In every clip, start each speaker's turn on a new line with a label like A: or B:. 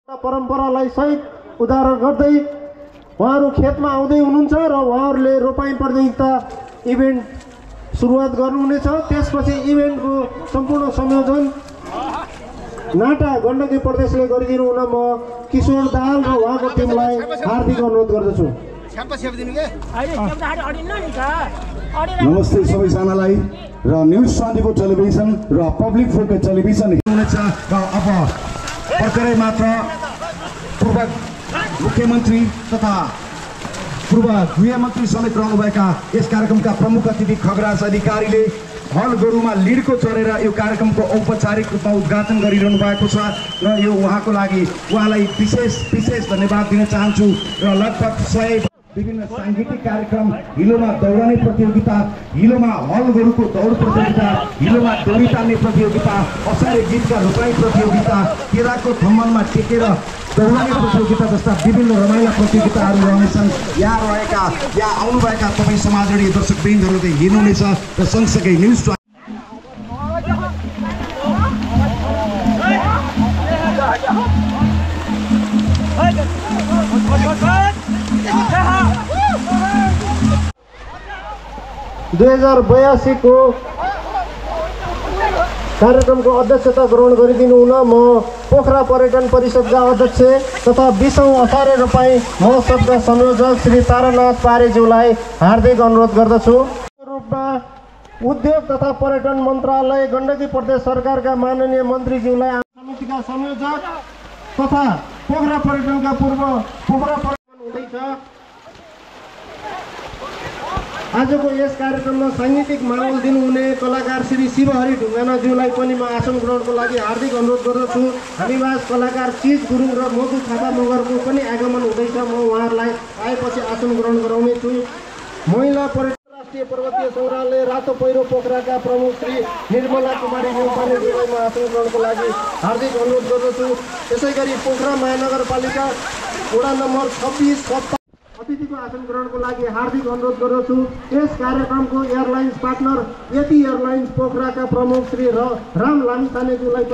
A: परम्परालाई सहित उदाहरण गर्दै उहाँहरू खेतमा आउँदै हुनुहुन्छ र उहाँहरूले रोपाइँ प्रतियोगिता इभेन्ट सुरुवात गर्नुहुनेछ। त्यसपछि इभेन्टको सम्पूर्ण संयोजन नाटा गण्डकी प्रदेशले गरिदिनु हुन म किशोर दाहाल र उहाँको टिमलाई हार्दिक अनुरोध गर्दछु।
B: नमस्ते सबैजनालाई र न्युज 24 टेलिभिजन र पब्लिक फोकस टेलिभिजन हुनेछ र अब भर्खरै मात्र पूर्व मुख्यमन्त्री तथा पूर्व गृहमन्त्री समेत रहनुभएका यस कार्यक्रमका प्रमुख अतिथि खगराज अधिकारीले हल गोरुमा लिडको चढेर यो कार्यक्रमको औपचारिक रूपमा उद्घाटन गरिरहनु भएको छ र यो उहाँको लागि उहाँलाई विशेष धन्यवाद दिन चाहन्छु। र लगभग 100 विभिन्न सांगीतिक कार्यक्रम, हिलोमा दौडने प्रतियोगिता, हिलोमा हल गोरुको दौड प्रतियोगिता, हिलोमा डोरी तान्ने प्रतियोगिता, असारे गीतका रोपाई प्रतियोगिता, केराको थम्मलमा टेकेर दौडने प्रतियोगिता जस्ता विभिन्न रमाइला प्रतियोगिताहरू रहनेछन्। यहाँ आउनुभएका तपाईँ समाजवादी दर्शकवृन्दहरूले हेर्नुहुनेछ र सँगसँगै न्युज
A: को कार्यक्रमको अध्यक्षता ग्रहण गरिदिनु हुन म पोखरा पर्यटन परिषदका अध्यक्ष तथा 20औं असारे रोपाई महोत्सवका संयोजक श्री तारानाथ पारेज्यूलाई हार्दिक अनुरोध गर्दछु। रूपमा उद्योग तथा पर्यटन मन्त्रालय गण्डकी प्रदेश सरकारका माननीय मन्त्रीज्यूलाई समितिका संयोजक तथा पोखरा पर्यटनका पूर्व पोखरा पर्यटन हुँदैछ। आजको यस कार्यक्रममा साङ्गीतिक माहौल दिनुहुने कलाकार श्री शिवहरि ढुङ्गानाज्यूलाई पनि म आसन ग्रहणको लागि हार्दिक अनुरोध गर्दछु। हामीवास कलाकार चिज गुरुङ र मधु थापा मगरको पनि आगमन हुँदैछ। म उहाँहरूलाई आएपछि आसन ग्रहण गराउनेछु। महिला पर्यटन राष्ट्रिय पर्वतीय सङ्ग्रहालय रातो पहिरो पोखराका प्रमुख श्री निर्मला कुमारी नेपालीज्यूलाई म आसन ग्रहणको लागि हार्दिक अनुरोध गर्दछु। त्यसै गरी पोखरा महानगरपालिका वडा नम्बर 26 अतिथिको आसन ग्रहणको लागि हार्दिक अनुरोध गर्दछु। यस कार्यक्रमको एयरलाइन्स पार्टनर यति एयरलाइन्स पोखराका प्रमुख श्री राम लामिछानेज्यूलाई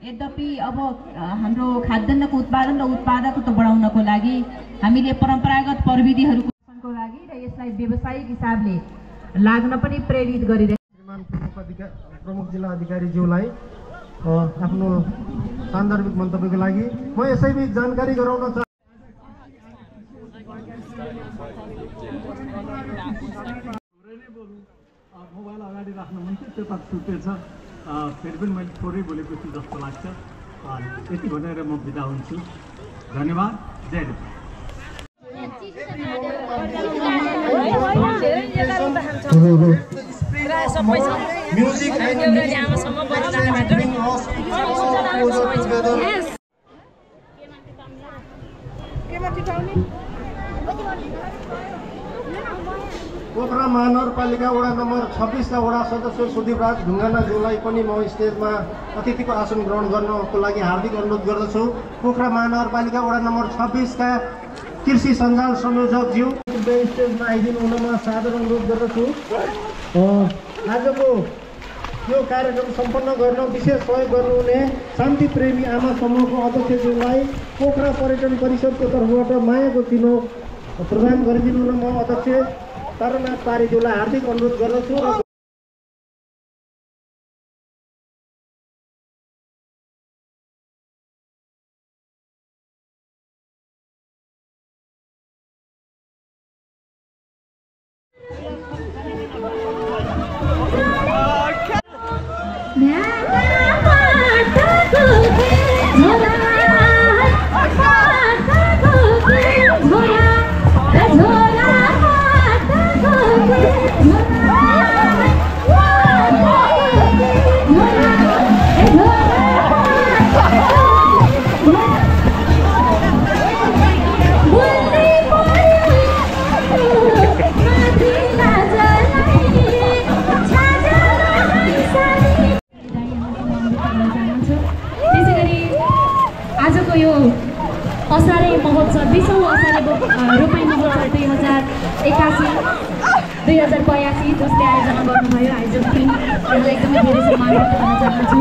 C: यद्यपि अब हाम्रो खाद्यान्नको उत्पादन र उत्पादकत्व बढाउनको लागि हामीले परम्परागत प्रविधिहरूको लागि र यसलाई व्यावसायिक हिसाबले लाग्न पनि प्रेरित गरिरहेका
A: प्रमुख जिल्ला अधिकारीज्यूलाई आफ्नो सान्दर्भिक मन्तव्यको लागि म यसैबीच जानकारी गराउन चाहन्छु।
D: मोबाइल अगाडि राख्न मन थियो, त्यो त छुटेछ। फेरि पनि मैले थोरै बोलेको छु जस्तो लाग्छ। यति भनेर म बिदा हुन्छु। धन्यवाद। जय
A: पोखरा महानगरपालिका वडा नम्बर 26 का वडा सदस्य सुदीपराज ढुङ्गानाज्यूलाई पनि म स्टेजमा अतिथिको आसन ग्रहण गर्नको लागि हार्दिक अनुरोध गर्दछु। पोखरा महानगरपालिका वडा नम्बर 26 का कृषि सञ्जाल संयोजकज्यू स्टेजमा आइदिनु हुन म सादर अनुरोध गर्दछु। आजको यो कार्यक्रम सम्पन्न गर्न विशेष सहयोग गर्नुहुने शान्ति प्रेमी आमा समूहको अध्यक्षज्यूलाई पोखरा पर्यटन परिषदको तर्फबाट मायाको चिनो प्रदान गरिदिनु हुन म अध्यक्ष तारानाथ पारीज्यूलाई हार्दिक अनुरोध गर्दछु।
E: असारे महोत्सव 20औं असारे रोपाई महोत्सव 2081 जसले आयोजना गर्नुभयो आयोजक टिमहरूलाई एकदमै धेरै सम्मान व्यक्त गर्न चाहन्छु।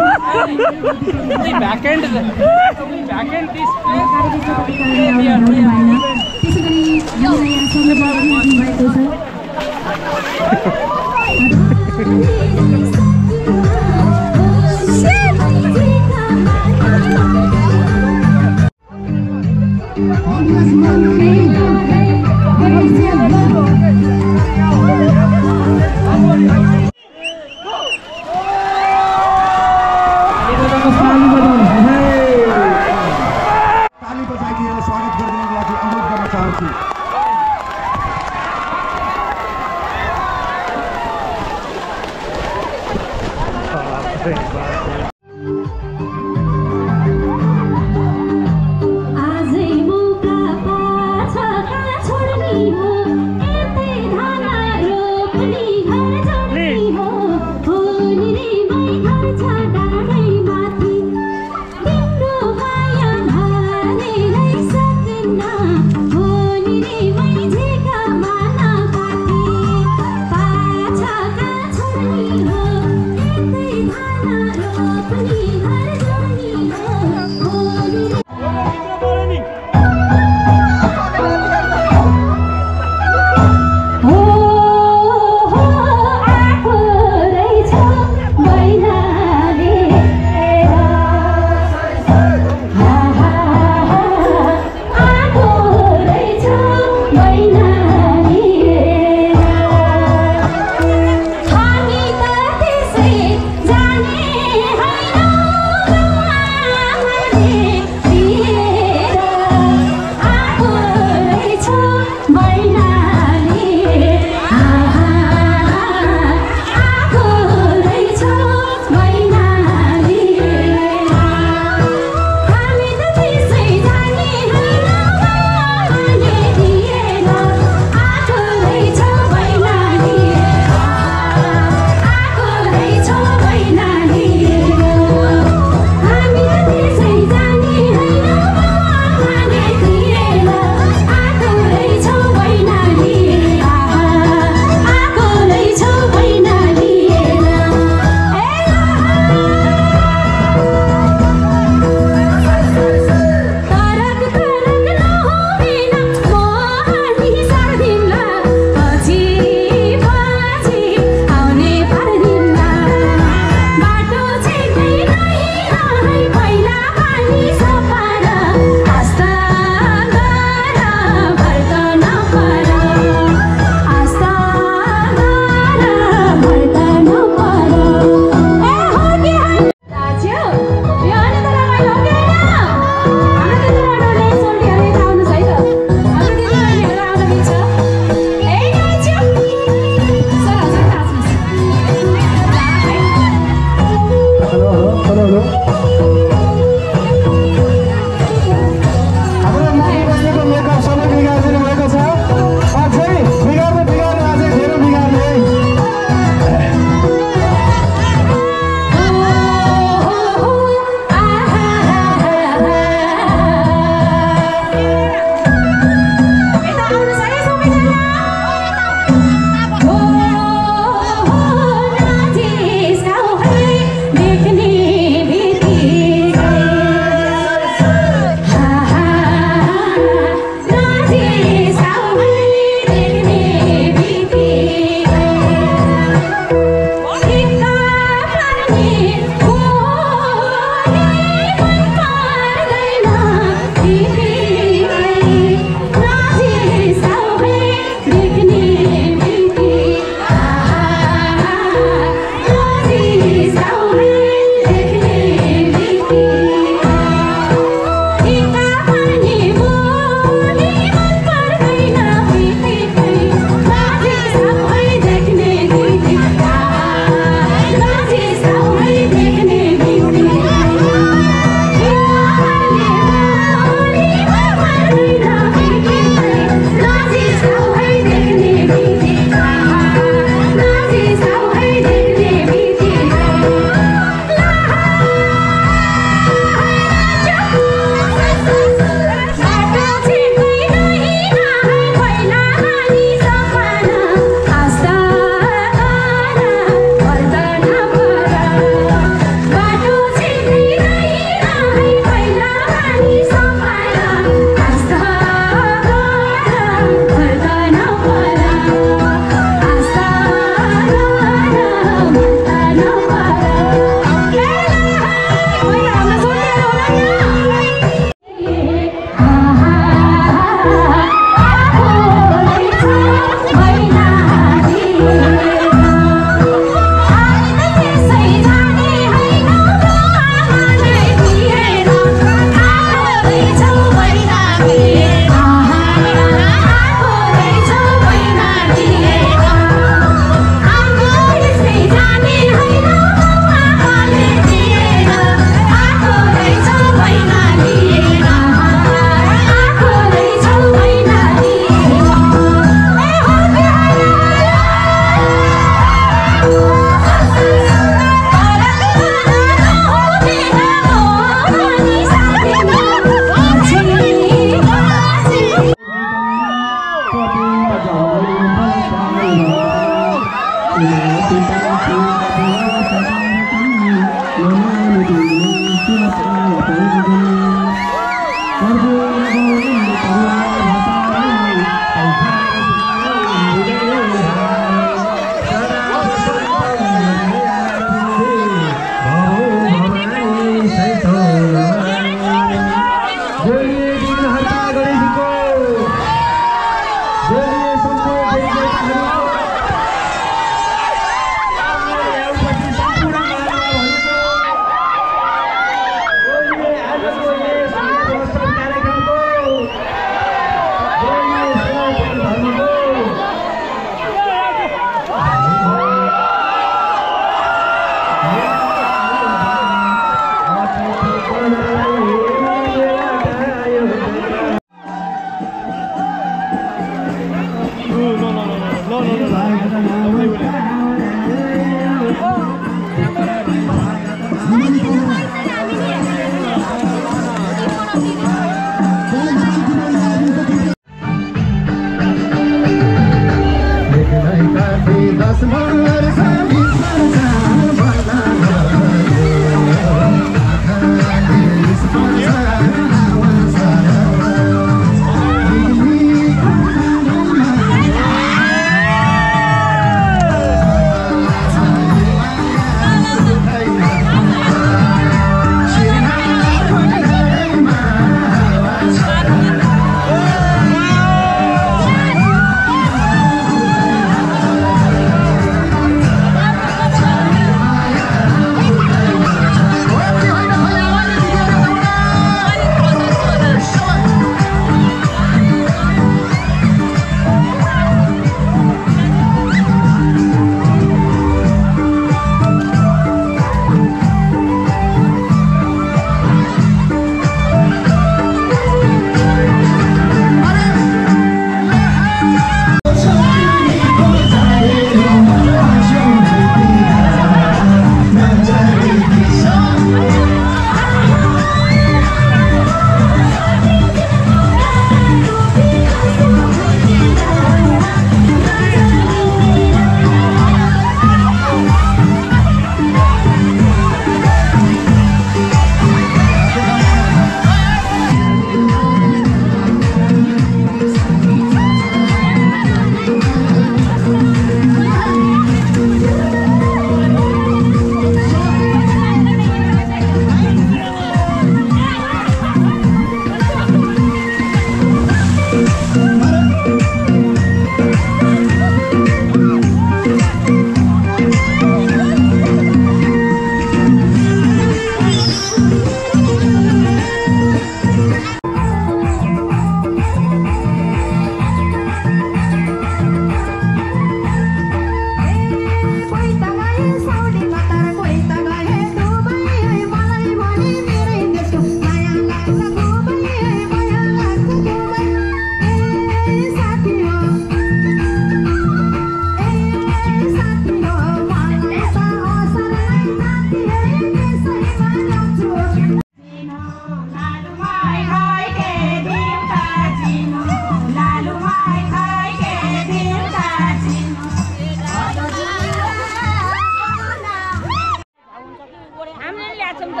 F: हामीले ल्याएको छौँ त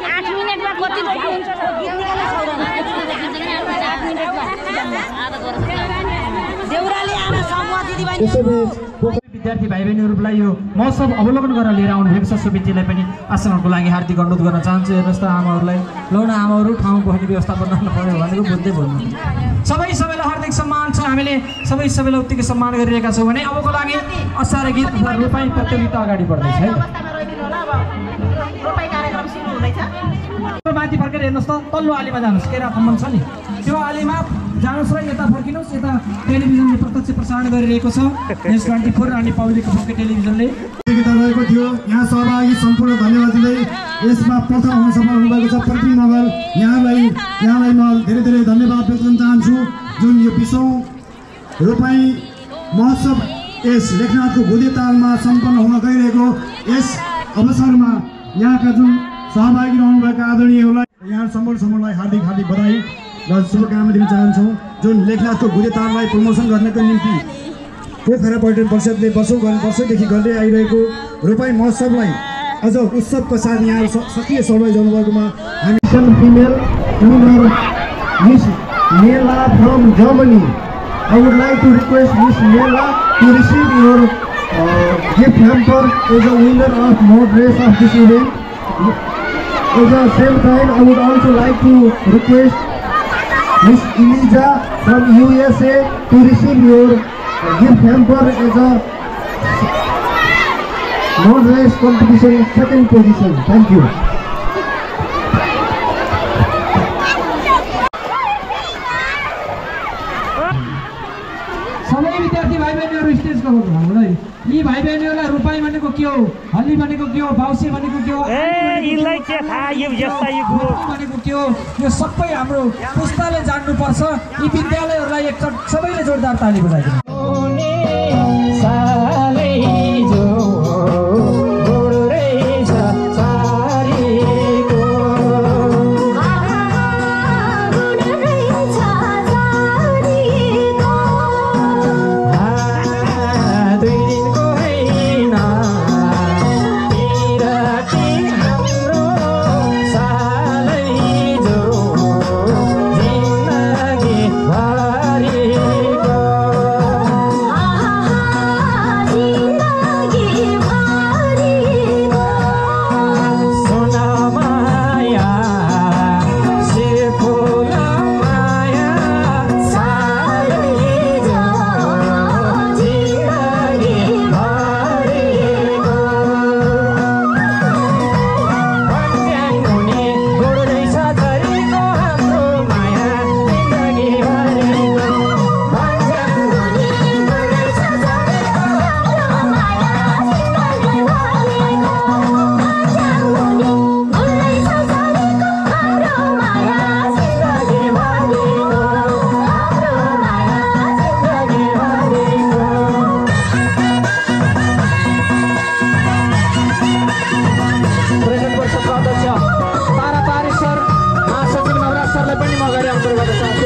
F: यहाँ 8 मिनेटमा कति रोटी हुन्छ गीत निकाल्न सक्दैन 8 मिनेटमा देउराली आमा समूह दिदीबहिनी
G: विद्यार्थी भाइ बहिनीहरूलाई यो महोत्सव अवलोकन गरेर लिएर आउनुभएको छ सुविधिलाई पनि आश्रमको लागि हार्दिक अनुरोध गर्न चाहन्छु। हेर्नुहोस् त आमाहरूलाई लौना आमाहरू ठाउँ बस्ने व्यवस्था बनाउनु पर्यो भनेको बुझ्दै भन्नु सबैलाई हार्दिक सम्मान छ। हामीले सबैलाई उत्तिकै सम्मान गरिरहेका छौँ भने अबको लागि असारे गीत तथा रोपाई प्रतियोगिता अगाडि बढ्दैछ है। माथि फर्केर हेर्नुहोस् त तल्लो आलीमा जानुहोस् केरा कम्बन छ नि त्यो आलीमा जानुहोस् र यता फर्किनुहोस्। यता टेलिभिजनले प्रत्यक्ष प्रसारण गरिरहेको छ न्युज 24 अनि पब्लिक फोके टेलिभिजनले
B: रहेको थियो। यहाँ सहभागी सम्पूर्ण धन्यवाद दिँदै यसमा प्रथम हुन सफल हुनुभएको छ प्रति नगर यहाँलाई म धेरै धेरै धन्यवाद व्यक्त गर्न चाहन्छु। जुन यो 20औं रोपाई महोत्सव यस लेखनाथको घुदे तालमा सम्पन्न हुन गइरहेको यस अवसरमा यहाँका जुन सहभागी रहनुभएका आदरणीयहरूलाई यहाँ समूहलाई हार्दिक बधाई र शुभकामना दिन चाहन्छौँ। जुन लेखनाथको घुदे ताललाई प्रमोसन गर्नको निम्ति पोखरा पर्यटन परिषदले वर्षौँदेखि गर्दै आइरहेको रोपाई महोत्सवलाई अझ उत्सवको साथ यहाँ सक्रिय सहभागी जानुभएकोमा हामी
A: female winner Miss Nela from Germany. I would like to request Miss Nela to receive your gift hamper as a winner of mode race of this event. At the same time, I would also like to request Miss Eliza from USA to receive your gift hamper as a mode race competition second position. Thank you.
G: सबै विद्यार्थी भाइ बहिनीहरू स्टेजको होला यी भाइ बहिनीहरूलाई रोपाई भनेको के हो हल्ली भनेको के हो बाउसे भनेको के हो
H: यिनलाई के थाहा यो यस्ता यो
G: भनेको के हो यो सबै हाम्रो पुस्ताले जान्नुपर्छ। यी विद्यालयहरूलाई एकचोट सबैले जोरदार ताली बजाइदिनु। तारा तारेश्वर महासचिव नवराज सरलाई पनि म अगाडि आउनु पर्छ।